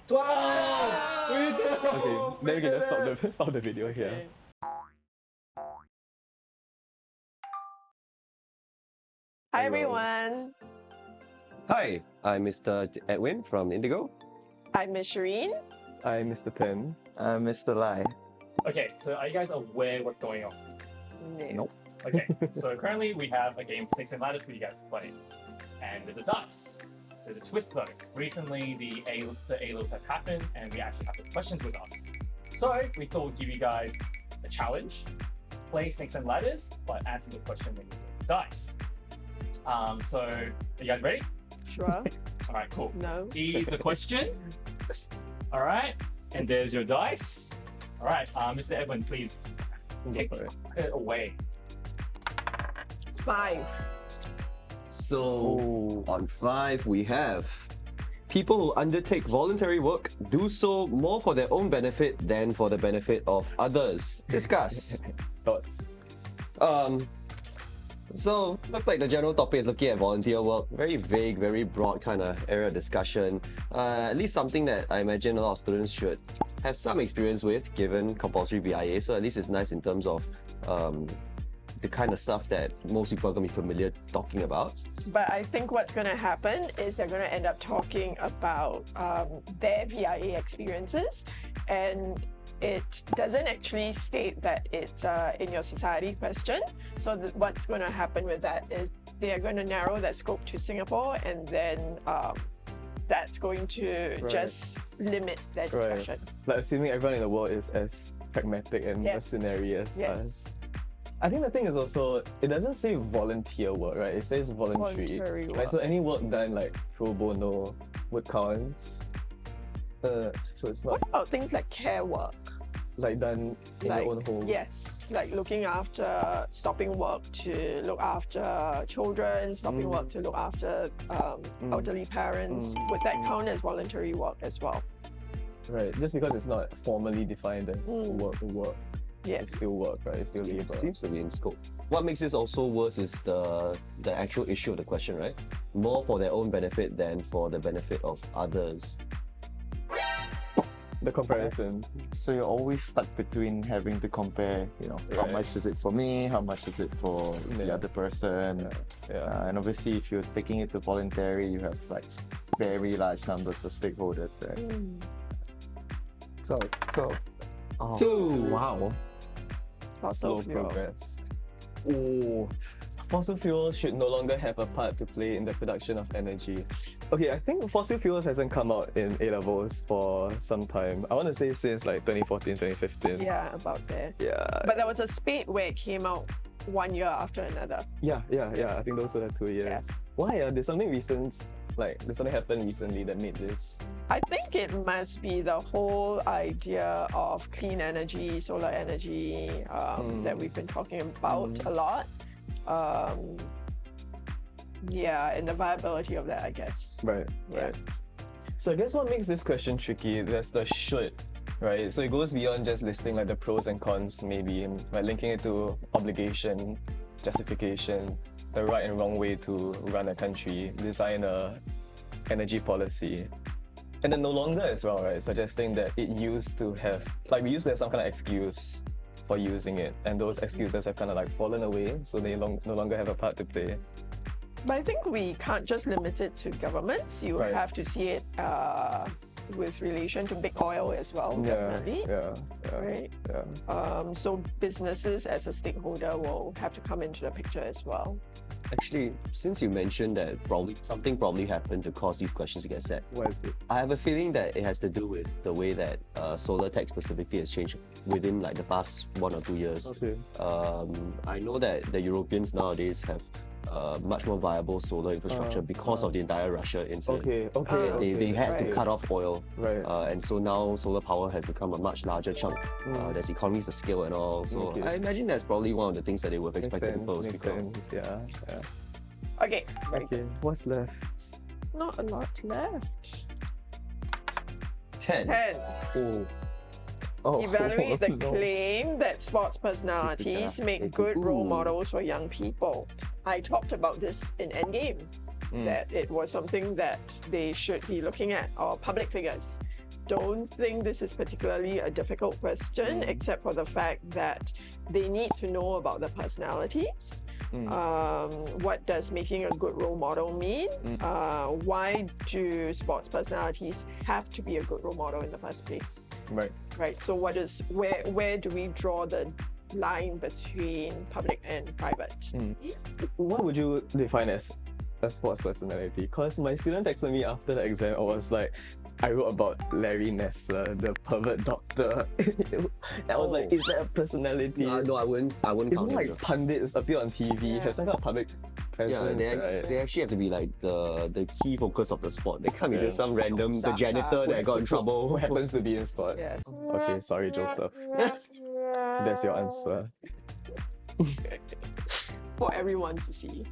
Wow! We did! Okay, then we can just stop the video here. Okay. Hi everyone, Hi, I'm Mr. Edwin from Indigo. I'm Miss Shireen. I'm Mr. Pen. I'm Mr. Lai. Okay, so are you guys aware what's going on? Nope. Okay, so currently we have a game Snakes and Ladders for you guys to play. And there's a dice. There's a twist though. Recently the ALOs have happened and we actually have the questions with us. So we thought we'd give you guys a challenge. Play Snakes and Ladders, but answer the question when you get the dice. So are you guys ready? Sure. Alright, cool. No. Here's the question. Alright, and there's your dice. Alright, Mr. Edwin, please take it away. 5. So on 5 we have people who undertake voluntary work do so more for their own benefit than for the benefit of others. Discuss. Thoughts? So looks like the general topic is looking at volunteer work. Very vague, very broad kind of area of discussion. At least something that I imagine a lot of students should have some experience with, given compulsory VIA. So at least it's nice in terms of the kind of stuff that most people are going to be familiar talking about. But I think what's going to happen is they're going to end up talking about their VIA experiences, and it doesn't actually state that it's in your society question. So what's going to happen with that is they're going to narrow that scope to Singapore, and then that's going to just limit their discussion. Like assuming everyone in the world is as pragmatic and mercenary as us. I think the thing is also, it doesn't say volunteer work, right? It says voluntary. Voluntary work. Like, so any work done like pro bono would count. So it's not What about things like care work? like done in Like, your own home. Yes, like looking after, stopping work to look after children, stopping work to look after elderly parents. Would that count as voluntary work as well? Right, just because it's not formally defined as work. Yes. It's still work, right? It's still labor. Seems to be in scope. What makes this also worse is the actual issue of the question, right? More for their own benefit than for the benefit of others. The comparison. So you're always stuck between having to compare, how much is it for me, how much is it for the other person. And obviously if you're taking it to voluntary, you have like very large numbers of stakeholders there. 12. Oh. 2! Wow. Fossil Slow fuel. progress. Oh, fossil fuels should no longer have a part to play in the production of energy. Okay, I think fossil fuels hasn't come out in A-levels for some time. I want to say since like 2014, 2015. Yeah, about there. Yeah. But there was a spate where it came out 1 year after another. Yeah. I think those were the 2 years. Yeah. Why? Did something recent, did something happen recently that made this? I think it must be the whole idea of clean energy, solar energy that we've been talking about a lot. And the viability of that, I guess. Right. So I guess what makes this question tricky, there's the should, right? So it goes beyond just listing like the pros and cons, maybe, like linking it to obligation, justification, the right and wrong way to run a country, design a energy policy. And then no longer as well, right? Suggesting that it used to have, we used to have some kind of excuse for using it, and those excuses have kind of fallen away, so they no longer have a part to play. But I think we can't just limit it to governments. You have to see it with relation to big oil as well, definitely. Right? So businesses as a stakeholder will have to come into the picture as well. Actually, since you mentioned that something probably happened to cause these questions to get set, What is it? I have a feeling that it has to do with the way that solar tech specifically has changed within the past 1 or 2 years. Okay. I know that the Europeans nowadays have much more viable solar infrastructure because of the entire Russia incident. They had to cut off oil, and so now solar power has become a much larger chunk. There's economies of scale and all, so I imagine that's probably one of the things that they would have expected people to speak on. Okay. Okay, what's left? Not a lot left. 10. 10. Oh, Evaluate the no. claim that sports personalities make good role models for young people. I talked about this in Endgame. that it was something that they should be looking at, or public figures. Don't think this is particularly a difficult question, except for the fact that they need to know about the personalities. What does making a good role model mean? Why do sports personalities have to be a good role model in the first place? Right. Right. So where do we draw the line between public and private? What would you define as a sports personality? Because my student texted me after the exam, I was like, I wrote about Larry Nassar, the pervert doctor. I was like, is that a personality? No, I wouldn't Isn't count like it. pundits appear on TV, has some kind of public presence, Yeah, right? they actually have to be like the key focus of the sport. They can't be just some random, the janitor that got in Who trouble. happens to be in sports. Yes. Okay, sorry, Joseph. That's your answer. For everyone to see.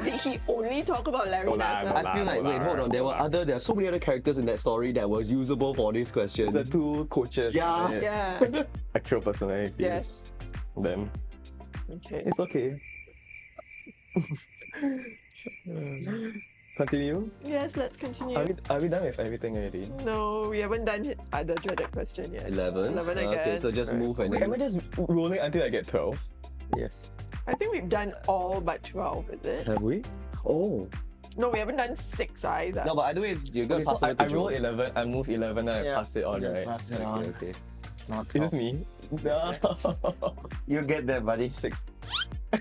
Did he only talk about Larry Nassar? I feel like, wait, hold on, there are so many other characters in that story that was usable for this question. The two coaches. Yeah. right? Yeah. Actual personalities. Yes. Them. Okay. It's okay. Continue? Yes, let's continue. Are we done with everything already? No, we haven't done the dreaded question yet. 11. 11 again. Okay, so just move and Wait, am I then... just rolling until I get 12? Yes. I think we've done all but 12, is it? Have we? Oh. No, we haven't done 6 either. No, but either way, you're going Okay, to so pass it I to roll Joe. 11, I move 11, then I Yeah. pass it on, Just right? pass it on. Okay. Not Is this 12. me? No. You get there, buddy. 6.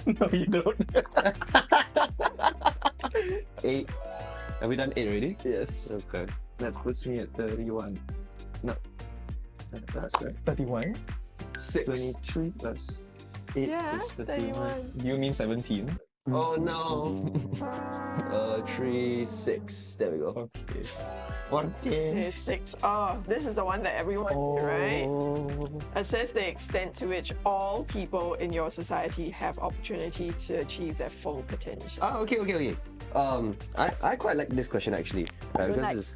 No, you don't. 8. Have we done 8 already? Yes. Okay. That puts me at 31. No. That's right. 31? 6. 23 plus 8 Yeah, is 31. 31. Do you mean 17? Oh no. 3, 6. There we go. Okay. Okay, 6. Oh, this is the one that everyone knew, right? Assess the extent to which all people in your society have opportunity to achieve their full potential. Ah, okay. I quite like this question actually. Because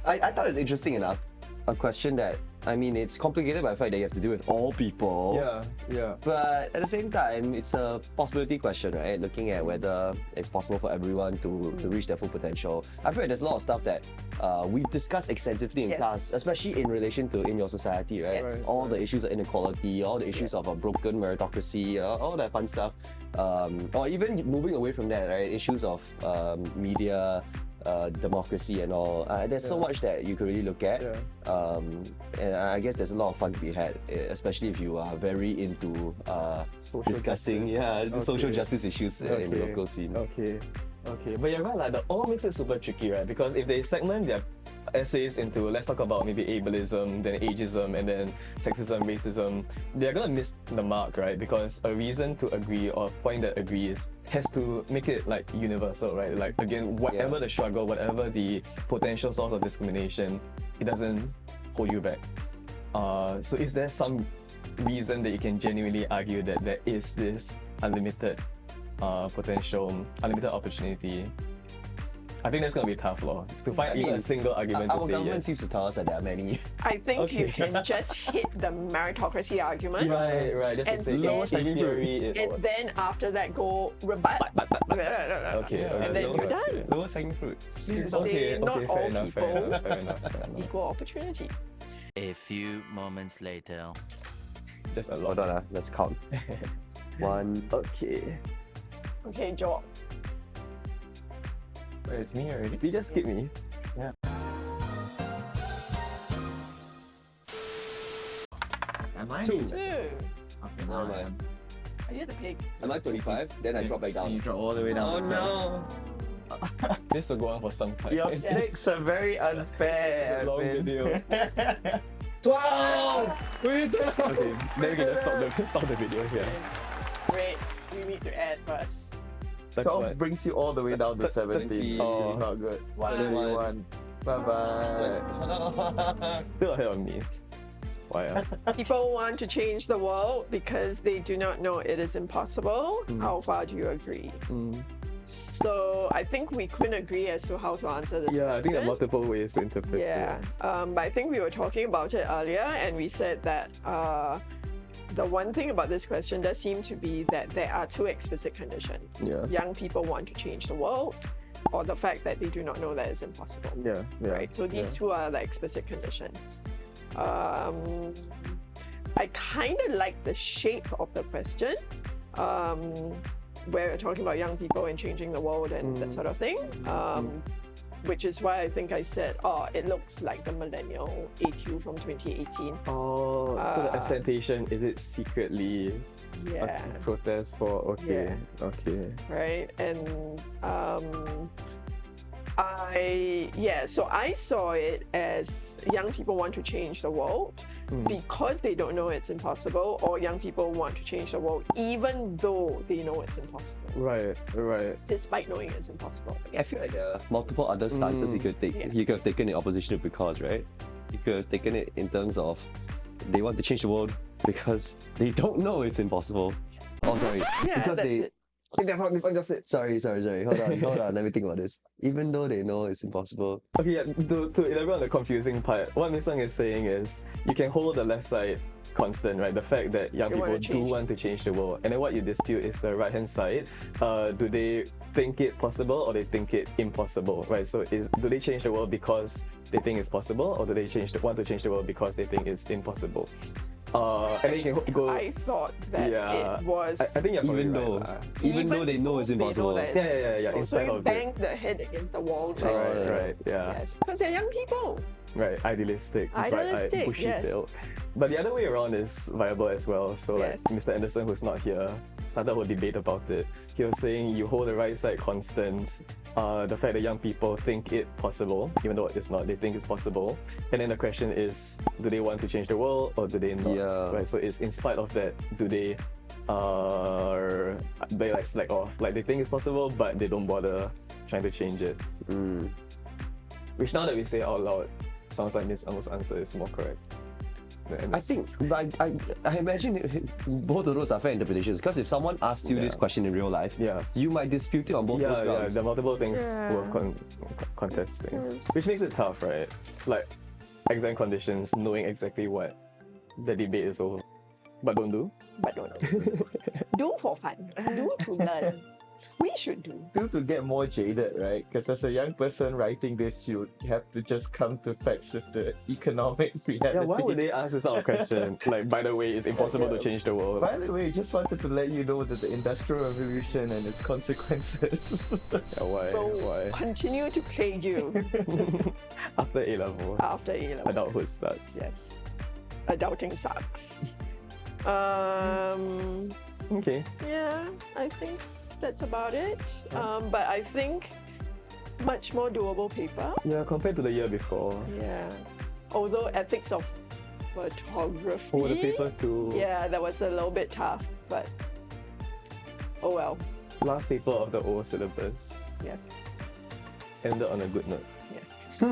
I thought it's interesting enough. A question that, I mean, it's complicated by the fact that you have to do with all people. Yeah. But at the same time, it's a possibility question, right? Looking at whether it's possible for everyone to reach their full potential. I feel like there's a lot of stuff that we've discussed extensively in Yes. class, especially in relation to in your society, right? Yes. All the issues of inequality, all the issues of a broken meritocracy, all that fun stuff. Or even moving away from that, right? Issues of media, democracy and all. There's so much that you could really look at. And I guess there's a lot of fun to be had, especially if you are very into discussing the social justice issues in the local scene. Okay. But you're right, like, the all makes it super tricky, right? Because if they segment their essays into, let's talk about maybe ableism, then ageism, and then sexism, racism, they're gonna miss the mark, right? Because a reason to agree or a point that agrees has to make it like universal, right? Like, again, whatever the struggle, whatever the potential source of discrimination, it doesn't hold you back. So is there some reason that you can genuinely argue that there is this unlimited potential, unlimited opportunity? I think that's gonna be tough, law. To find even a single argument to Our say government yes. seems to tell us that there are many. I think you Okay. can just hit the meritocracy argument. Right. Just to And say, then- in theory, it And works. then after that, go rebut. Okay, And then you're done. Lowest hanging fruit. Say not all fair enough. Equal opportunity. A few moments later. Just a Hold lot. on, let's count. 1. Okay. Okay, Joel. Wait, it's me already? Did you just skip me? Am I? 2. 2. Okay, No, now man. Are you the pig? Am I 25? Then I drop back You down. drop all the way down. Oh no! This will go on for some time. Your It's stakes are very unfair. a long Edwin. video. 12! Okay, then we can just stop the video here. Wait, we need to add first. Like 12 what? brings you all the way down to 17, which Oh. is not good. 1. 31. Bye-bye. Still ahead of me. Why? People want to change the world because they do not know it is impossible. How far do you agree? So I think we couldn't agree as to how to answer this Yeah, I think there are question. multiple ways to interpret Yeah, it. but I think we were talking about it earlier, and we said that the one thing about this question does seem to be that there are two explicit conditions. Yeah. Young people want to change the world, or the fact that they do not know that it's impossible. Yeah. Right. So these two are the explicit conditions. I kind of like the shape of the question, where we're talking about young people and changing the world and that sort of thing. Which is why I think I said, oh, it looks like the millennial AQ from 2018. Oh, so the absentation, is it secretly Yeah. a protest for, okay, okay. Right. And so I saw it as young people want to change the world because they don't know it's impossible, or young people want to change the world even though they know it's impossible. Right, right. Despite knowing it's impossible. I feel like there are multiple other stances you could take. Yeah. You could have taken in opposition to because, right? You could have taken it in terms of they want to change the world because they don't know it's impossible. Oh, sorry. Yeah, because that's they. it. That's what I just said. Sorry. Hold on. Let me think about this. Even though they know it's impossible. Okay, yeah, to elaborate on the confusing part, what Miss Sung is saying is you can hold the left side constant, right? The fact that young They people want to do change. want to change the world. And then what you dispute is the right hand side. Do they think it possible or they think it impossible, right? So do they change the world because they think it's possible, or do they want to change the world because they think it's impossible? And then you can go. I thought that Yeah. it was. I think you're probably Even right though, lah. even though they know it's they know impossible. that Yeah. In so spite you of it. bang the head against the wall. Right, yeah. Yes, because they're young people. Right, idealistic, bright-eyed, Idealistic, bushy-tailed. yes. But the other way around is viable as well. So like Yes. Mr. Anderson, who's not here, started a whole debate about it. He was saying you hold the right side constant, the fact that young people think it possible, even though it's not, they think it's possible. And then the question is, do they want to change the world or do they not? Yeah. Right. So it's in spite of that, do they like slack off? Like they think it's possible, but they don't bother trying to change it. Which now that we say out loud, sounds like Miss Ang's answer is more correct. I think, I imagine both of those are fair interpretations. Because if someone asks you this Yeah. question in real life, Yeah. you might dispute it on both those Yeah, grounds. there are multiple things Yeah. worth contesting. Yes. Which makes it tough, right? Like exam conditions, knowing exactly what the debate is over. But don't do. But don't know. Do for fun. Do to learn. We should do. To get more jaded, right? Because as a young person writing this, you have to just come to facts with the economic reality. Yeah, why would they ask this sort of question? Like, by the way, it's impossible to change the world. By the way, just wanted to let you know that the Industrial Revolution and its consequences. Yeah, why? So Why? continue to plague you After A levels. after A levels. Adulthood starts. Yes. Adulting sucks. Okay. Yeah, I think that's about it. But I think much more doable paper. Yeah, compared to the year before. Yeah. Although ethics of photography. Oh, the paper too. Yeah, that was a little bit tough, but oh well. Last paper of the old syllabus. Yes. Ended on a good note. Yes.